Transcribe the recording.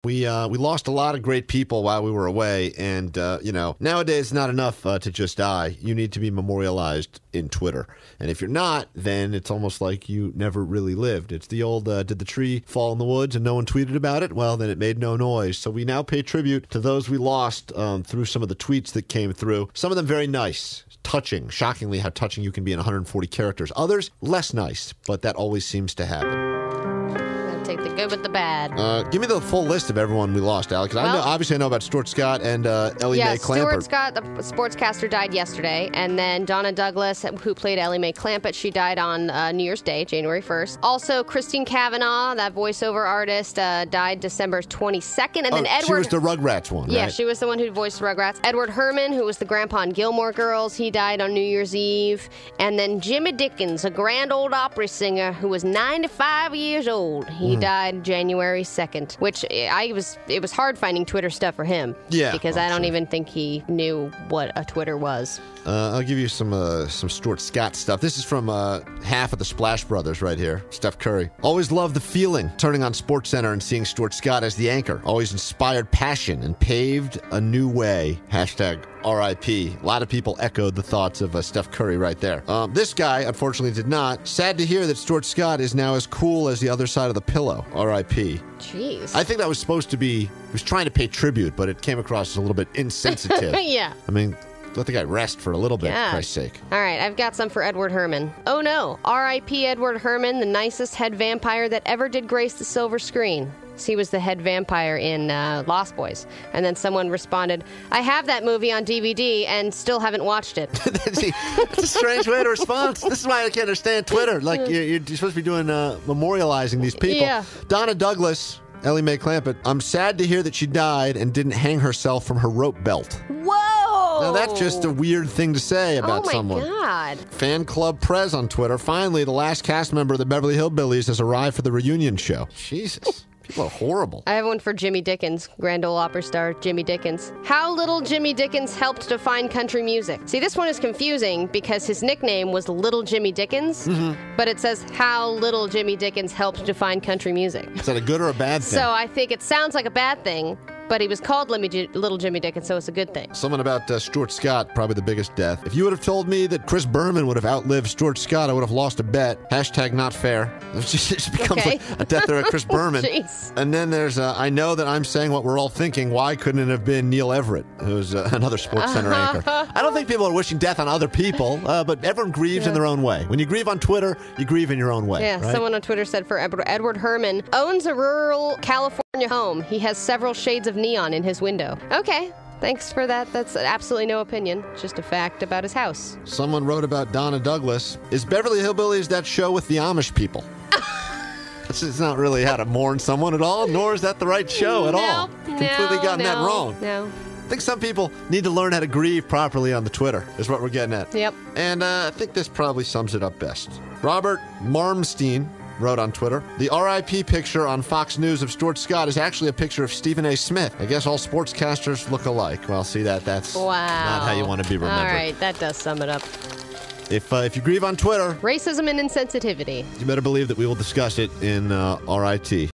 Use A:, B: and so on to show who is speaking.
A: We lost a lot of great people while we were away, and, nowadays it's not enough to just die. You need to be memorialized in Twitter. And if you're not, then it's almost like you never really lived. It's the old, did the tree fall in the woods and no one tweeted about it? Well, then it made no noise. So we now pay tribute to those we lost through some of the tweets that came through. Some of them very nice. Touching. Shockingly how touching you can be in 140 characters. Others, less nice, but that always seems to happen.
B: Take the good with the bad.
A: Give me the full list of everyone we lost, Alex. Obviously I know about Stuart Scott and Ellie Mae Clampett.
B: Stuart Scott, the sportscaster, died yesterday. And then Donna Douglas, who played Ellie Mae Clampett, she died on New Year's Day, January 1st. Also, Christine Cavanaugh, that voiceover artist, died December 22nd. And then Edward...
A: She was the Rugrats one,
B: Yeah,
A: right?
B: she was the one who voiced Rugrats. Edward Herman, who was the grandpa in Gilmore Girls, he died on New Year's Eve. And then Jimmy Dickens, a grand old opera singer who was 95 years old. He died January 2nd, which it was hard finding Twitter stuff for him.
A: Yeah.
B: Because I don't even think he knew what a Twitter was.
A: I'll give you some Stuart Scott stuff. This is from half of the Splash Brothers right here. Steph Curry. Always loved the feeling, turning on SportsCenter and seeing Stuart Scott as the anchor. Always inspired passion and paved a new way. Hashtag RIP. A lot of people echoed the thoughts of Steph Curry right there. This guy, unfortunately, did not. Sad to hear that Stuart Scott is now as cool as the other side of the pillow. RIP.
B: Jeez.
A: I think that was supposed to be, he was trying to pay tribute, but it came across as a little bit insensitive.
B: Yeah.
A: I mean, let the guy rest for a little bit, for Christ's sake.
B: All right, I've got some for Edward Herman. Oh no, R.I.P. Edward Herman, the nicest head vampire that ever did grace the silver screen. He was the head vampire in Lost Boys. And then someone responded, I have that movie on DVD and still haven't watched it.
A: It's a strange way to respond. This is why I can't understand Twitter. Like, you're supposed to be doing memorializing these people.
B: Yeah.
A: Donna Douglas, Ellie Mae Clampett, I'm sad to hear that she died and didn't hang herself from her rope belt.
B: Whoa!
A: Now, that's just a weird thing to say about someone.
B: Oh, my God.
A: Fan Club Prez on Twitter. Finally, the last cast member of the Beverly Hillbillies has arrived for the reunion show. Jesus. People are horrible.
B: I have one for Jimmy Dickens, Grand Ole Opry star Jimmy Dickens. How little Jimmy Dickens helped define country music. See, this one is confusing because his nickname was Little Jimmy Dickens, but it says how little Jimmy Dickens helped define country music.
A: Is that a good or a bad thing?
B: So I think it sounds like a bad thing, but he was called Little Jimmy Dickens, so it's a good thing.
A: Someone about Stuart Scott, probably the biggest death. If you would have told me that Chris Berman would have outlived Stuart Scott, I would have lost a bet. Hashtag not fair. It just becomes like a death there at Chris Berman.
B: Jeez.
A: And then there's, I know that I'm saying what we're all thinking. Why couldn't it have been Neil Everett, who's another SportsCenter anchor? I don't think people are wishing death on other people, but everyone grieves in their own way. When you grieve on Twitter, you grieve in your own way.
B: Yeah,
A: right?
B: Someone on Twitter said for Edward Herman, owns a rural California home. He has several shades of neon in his window. Okay, thanks for that. That's absolutely no opinion. Just a fact about his house.
A: Someone wrote about Donna Douglas. Is Beverly Hillbillies that show with the Amish people? It's not really how to mourn someone at all, nor is that the right show at all. Completely gotten that wrong.
B: No.
A: I think some people need to learn how to grieve properly on the Twitter, is what we're getting at.
B: Yep.
A: And I think this probably sums it up best. Robert Marmstein wrote on Twitter, the RIP picture on Fox News of Stuart Scott is actually a picture of Stephen A. Smith. I guess all sportscasters look alike. Well, see, that's not how you want to be remembered.
B: All right, that does sum it up.
A: If you grieve on Twitter,
B: Racism and insensitivity.
A: you better believe that we will discuss it in RIT.